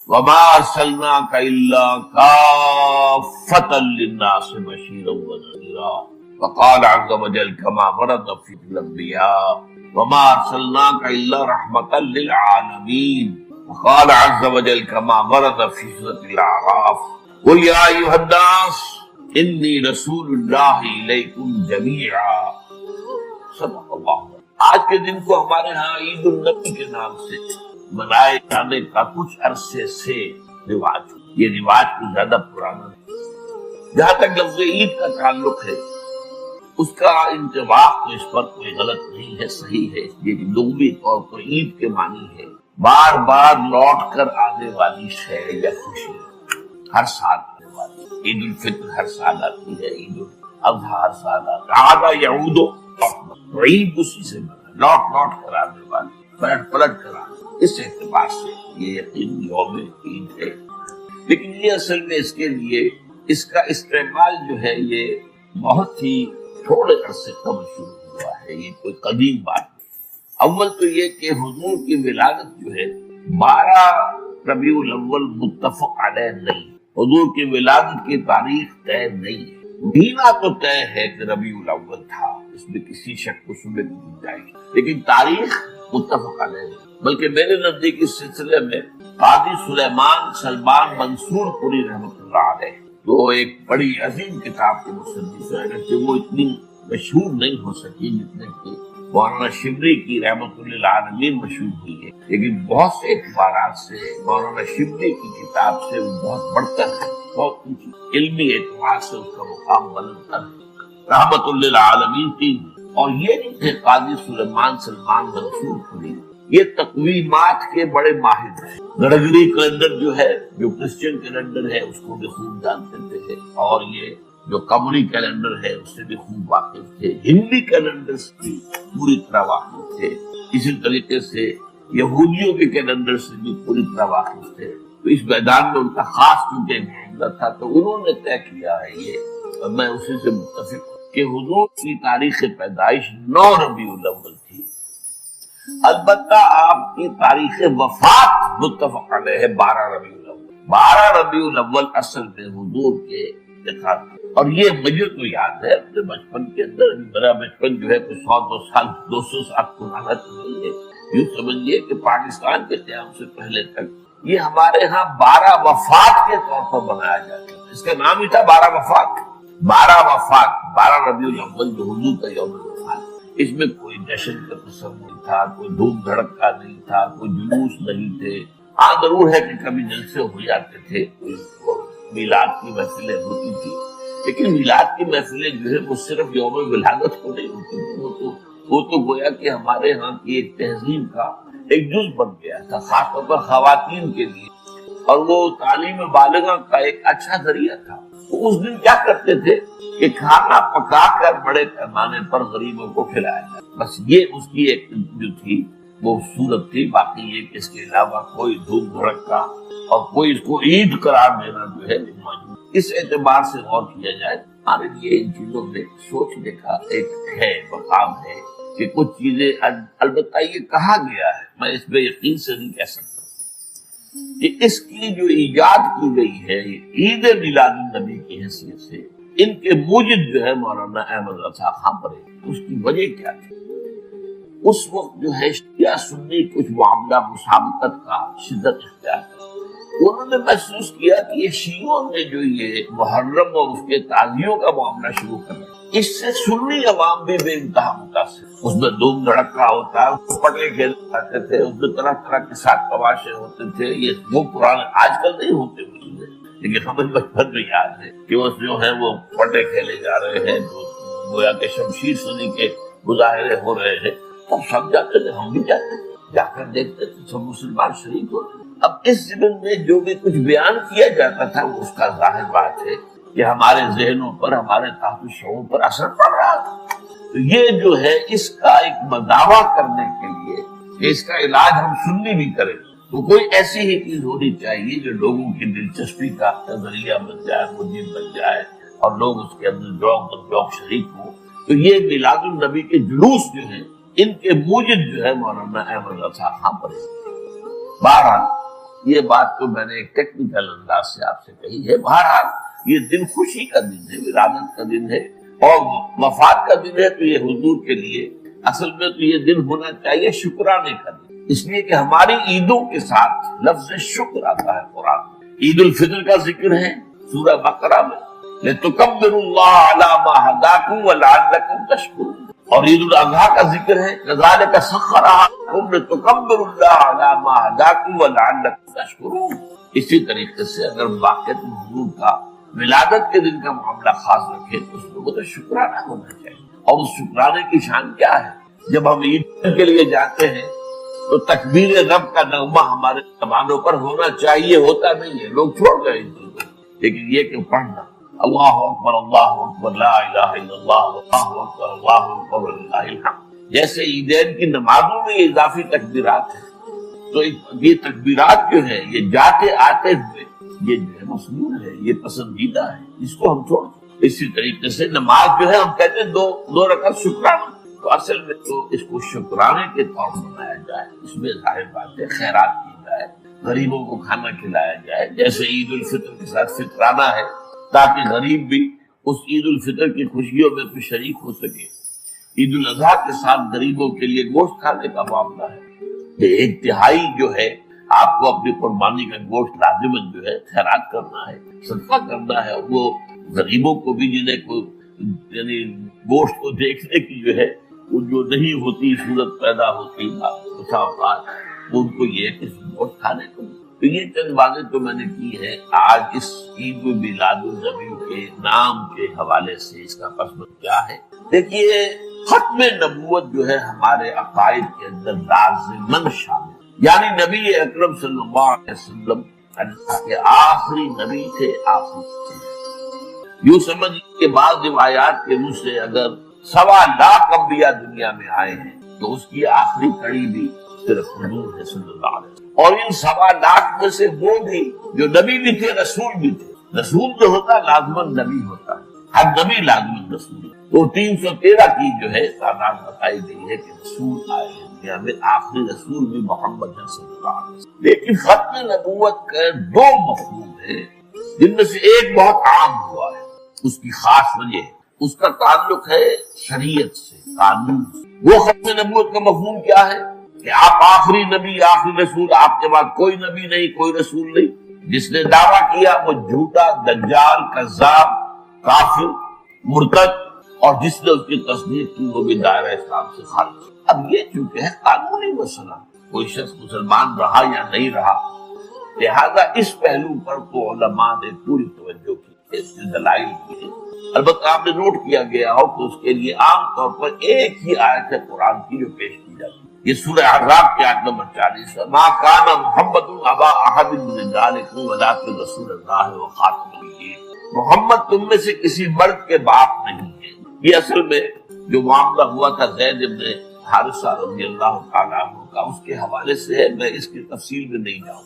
وما ارسلناک الا کافۃ للناس بشیرا ونذیرا وقال عز وجل كما ورد في الانبیاء وما ارسلناک الا رحمۃ للعالمین وقال عز وجل كما ورد في سورة الاعراف قل یا ایھا الناس انی رسول اللہ الیکم جمیعا۔ صدق اللہ۔ آج کے دن کو ہمارے ہاں عید النبی کے نام سے منائے جانے کا کچھ عرصے سے رواج، یہ رواج کچھ زیادہ پرانا ہے۔ جہاں تک لفظ عید کا تعلق ہے اس کا انطباق تو اس پر کوئی غلط نہیں ہے، صحیح ہے۔ یہ لغوی طور پر عید کے معنی ہے بار بار لوٹ کر آنے والی شے یا خوشی، ہر سال آنے والی۔ عید الفطر ہر سال آتی ہے، عید الاضحیٰ ہر سال آتی ہے، عاد یعود، عید اسی سے بنا، لوٹ لوٹ کر آنے والی، پلٹ پلٹ کر آنے۔ اس اعتبار سے یہ یقین یوم عید ہے، لیکن یہ اصل میں اس کے لیے اس کا استعمال جو ہے یہ بہت ہی تھوڑے عرصے قبل شروع ہوا ہے، یہ کوئی قدیم بات نہیں۔ اول تو یہ کہ حضور کی ولادت جو ہے 12 ربیع الاول متفق علیہ نہیں، حضور کی ولادت کی تاریخ طے نہیں ہے۔ مہینہ تو طے ہے کہ ربیع الاول تھا، اس میں کسی شک و شبہ کی گنجائش، لیکن تاریخ متفق علیہ نہیں۔ بلکہ میرے نزدیک اس سلسلے میں قاضی سلیمان سلمان منصور پوری رحمۃ اللہ علیہ، جو ایک بڑی عظیم کتاب کے مصنف ہے، اگرچہ وہ اتنی مشہور نہیں ہو سکی جتنے کہ مولانا شبلی کی رحمۃ للعالمین مشہور ہوئی ہے، لیکن بہت سے اعتبارات سے مولانا شبلی کی کتاب سے وہ بہت بڑھ کر ہے، بہت اونچی علمی اعتبار سے اس کا مقام بلند تر ہے، رحمۃ للعالمین کی۔ اور یہ نہیں تھے قاضی سلیمان سلمان منصور پوری، یہ تقویمات کے بڑے ماہر ہیں۔ گرگری کیلنڈر جو ہے، جو کرسچن کیلنڈر ہے، اس کو بھی خوب جانتے تھے، اور یہ جو قمری کیلنڈر ہے اس سے بھی خوب واقف تھے، ہندی کیلنڈر کی پوری طرح واقف تھے، اسی طریقے سے یہودیوں کے کیلنڈر سے بھی پوری طرح واقف تھے۔ تو اس میدان میں ان کا خاص کیونکہ معاملہ تھا، تو انہوں نے طے کیا ہے یہ، اور میں اسی سے متفق ہوں کہ حضور کی تاریخ پیدائش 9 ربیع الاول تھی۔ البتہ آپ کی تاریخ وفات متفق علیہ ہے 12 ربیع الاول۔ 12 ربیع الاول اصل میں حضور کے انتقال، اور یہ مجھے تو یاد ہے اپنے بچپن کے اندر، میرا بچپن جو ہے کوئی 200 سال پرانا تو نہیں ہے، یوں سمجھیے کہ پاکستان کے قیام سے پہلے تک یہ ہمارے ہاں 12 وفات کے طور پر منایا جاتا ہے۔ اس کا نام ہی تھا 12 وفات، 12 وفات، 12 ربیع الاول جو حضور کا یوم وفات۔ اس میں کوئی جشن کا تصور نہیں تھا، کوئی دھوم دھڑکا نہیں تھا، کوئی جلوس نہیں تھے۔ ہاں ضرور ہے کہ کبھی جلسے ہو جاتے تھے، میلاد کی محفلیں ہوتی تھی، لیکن میلاد کی محفلیں جو ہے وہ صرف یوم ولادت کو نہیں ہوتی تھی، وہ تو گویا کہ ہمارے ہاں کی ایک تہذیب کا ایک جز بن گیا تھا، خاص طور پر خواتین کے لیے، اور وہ تعلیم بالغہ کا ایک اچھا ذریعہ تھا۔ وہ اس دن کیا کرتے تھے کہ کھانا پکا کر بڑے پیمانے پر غریبوں کو کھلایا جائے، بس یہ اس کی ایک جو تھی وہ صورت تھی۔ باقی یہ کہ اس کے علاوہ کوئی دھوم دھڑکا اور کوئی اس کو عید قرار دینا جو ہے موجود۔ اس اعتبار سے غور کیا جائے ہمارے لیے ان چیزوں میں سوچنے کا ایک ہے مقام ہے کہ کچھ چیزیں، البتہ یہ کہا گیا ہے، میں اس پہ یقین سے نہیں کہہ سکتا کہ اس کی جو ایجاد کی گئی ہے عید میلاد النبی کی حیثیت سے، ان کے موجد جو ہے مولانا احمد رضا خان پرے، اس کی وجہ کیا تھی؟ اس وقت جو ہے شیعہ سنی کچھ معاملہ مسابقت کا شدت اختیار کیا، انہوں نے محسوس کیا کہ یہ شیعوں نے جو یہ محرم اور اس کے تعزیوں کا معاملہ شروع کر دیا، اس سے سنی عوام بھی بے انتہا متاثر، اس میں دھوم دھڑکا ہوتا ہے، اس میں پٹے کھیلے جاتے تھے، اس میں طرح طرح کے ساتھ تماشے ہوتے تھے، یہ وہ پرانے آج کل نہیں ہوتے ہوئے، لیکن ہمیں بچپن میں یاد ہے کہ وہ جو ہے وہ پٹے کھیلے جا رہے ہیں، جو گویا کہ شمشیر سنی کے مظاہرے ہو رہے ہیں، تب سب جاتے تھے، ہم بھی جاتے تھے، جا کر دیکھتے تھے، سب مسلمان شریک ہوتے۔ اب اس زمین میں جو بھی کچھ بیان کیا جاتا تھا وہ اس کا ظاہر بات ہے کہ ہمارے ذہنوں پر، ہمارے تحت شعور پر اثر پڑ رہا تھا۔ تو یہ جو ہے اس کا ایک دعویٰ کرنے کے لیے کہ اس کا علاج ہم سنی بھی کریں، تو کوئی ایسی ہی چیز ہونی چاہیے جو لوگوں کی دلچسپی کا ذریعہ بن جائے، موجب بن جائے، اور لوگ اس کے اندر ذوق اور ذوق شریک ہوں۔ تو یہ میلاد النبی کے جلوس جو ہیں، ان کے موجد جو ہے مولانا احمد رضا خان پرے۔ بہرحال یہ بات تو میں نے ایک ٹیکنیکل انداز سے آپ سے کہی ہے. بہرحال یہ دن خوشی کا دن ہے، ولادت کا دن ہے اور وفات کا دن ہے، تو یہ حضور کے لیے اصل میں تو یہ دن ہونا چاہیے شکرانے کا دن، اس لیے کہ ہماری عیدوں کے ساتھ لفظ شکر آتا ہے قرآن. عید الفطر کا ذکر ہے سورہ بقرہ میں، لِتُكَبِّرُوا اللَّهَ عَلَى مَا هَدَاكُمْ وَلَعَلَّكُمْ تَشْكُرُونَ، اور عید الاضحیٰ کا ذکر ہے كَذَلِكَ سَخَّرَهَا لَكُمْ لِتُكَبِّرُوا اللَّهَ عَلَى مَا هَدَاكُمْ وَلَعَلَّكُمْ تَشْكُرُونَ. اسی طریقے سے اگر واقعات حضور کا ولادت کے دن کا معاملہ خاص رکھے تو اس لوگوں کو شکرانہ ہونا چاہیے. اور اس شکرانے کی شان کیا ہے؟ جب ہم عید کے لیے جاتے ہیں تو تکبیر رب کا نغمہ ہمارے زبانوں پر ہونا چاہیے، ہوتا نہیں ہے، لوگ چھوڑ گئے ان چیزوں کو. لیکن یہ کہ پڑھنا اللہ اکبر لا الہ الا اللہ اللہ اکبر وللہ الحمد، جیسے عیدین کی نمازوں میں یہ اضافی تکبیرات ہیں، تو یہ تکبیرات جو ہے یہ جاتے آتے ہوئے یہ جو ہے مسنون ہے، یہ پسندیدہ ہے، اس کو ہم چھوڑ. اسی طریقے سے نماز جو ہے ہم کہتے ہیں دو رکعت شکرانہ، تو اصل میں تو اس کو شکرانے کے طور پر بنایا جائے، اس میں ظاہر بات ہے خیرات کی جائے، غریبوں کو کھانا کھلایا جائے، جیسے عید الفطر کے ساتھ فطرانہ ہے تاکہ غریب بھی اس عید الفطر کی خوشیوں میں کچھ شریک ہو سکے. عید الاضحیٰ کے ساتھ غریبوں کے لیے گوشت کھانے کا معاملہ ہے، یہ 1/3 جو ہے آپ کو اپنی قربانی کا گوشت لازماً جو ہے خیرات کرنا ہے، صدقہ کرنا ہے. وہ غریبوں کو بھی جنہیں کو یعنی گوشت کو دیکھنے کی جو ہے وہ جو نہیں ہوتی صورت پیدا ہوتی اوقات وہ ان کو یہ ہے کہ گوشت کھانے کو. تو یہ چند باتیں تو میں نے کی ہے آج اس عید میلاد النبی کے نام کے حوالے سے. اس کا پس منظر کیا ہے؟ دیکھیے ختم نبوت جو ہے ہمارے عقائد کے اندر لازماً شامل، یعنی نبی اکرم صلی اللہ علیہ وسلم اللہ کے آخری نبی تھے. آخری یوں سمجھ کہ بعض روایات کے منہ سے اگر 1.25 لاکھ انبیاء دنیا میں آئے ہیں تو اس کی آخری کڑی بھی صرف حضور ہے صلی اللہ علیہ وسلم. اور ان 1.25 لاکھ میں سے وہ بھی جو نبی بھی تھے رسول بھی تھے. رسول جو ہوتا لازماً نبی ہوتا ہے، ہر نبی لازماً رسول. تو 313 کی جو ہے تعداد بتائی گئی ہے کہ رسول آئے ہیں دنیا میں، آخری رسول بھی محمد صلی اللہ علیہ وسلم. لیکن ختم نبوت کے 2 مفہوم ہیں جن میں سے ایک بہت عام ہوا ہے، اس کی خاص وجہ ہے، اس کا تعلق ہے شریعت سے، قانون سے. وہ ختم نبوت کا مفہوم کیا ہے کہ آپ آخری نبی آخری رسول، آپ کے بعد کوئی نبی نہیں کوئی رسول نہیں. جس نے دعویٰ کیا وہ جھوٹا، دجال، کذاب، کافر، مرتد، اور جس نے اس کی تصدیق کی وہ بھی دائرہ اسلام سے خارج. اب یہ چونکہ ہے قانونی مسئلہ، کوئی شخص مسلمان رہا یا نہیں رہا، لہذا اس پہلو پر تو علماء نے پوری توجہ کی، اس کے دلائل کی. البتہ آپ نے نوٹ کیا گیا ہو کہ اس کے لیے عام طور پر ایک ہی آیت ہے قرآن کی جو پیش کی جاتی ہے. یہ سورہ اعراف کی آیت نمبر 40 ہے، ما کان محمد ابا احد من رجالکم ولکن رسول اللہ وخاتم النبیین. محمد تم میں سے کسی مرد کے باپ نہیں ہے. یہ اصل میں جو معاملہ ہوا تھا زید ابن حارثہ رضی اللہ تعالیٰ عنہ کا، اس کے حوالے سے ہے، میں اس کی تفصیل میں نہیں جاؤں.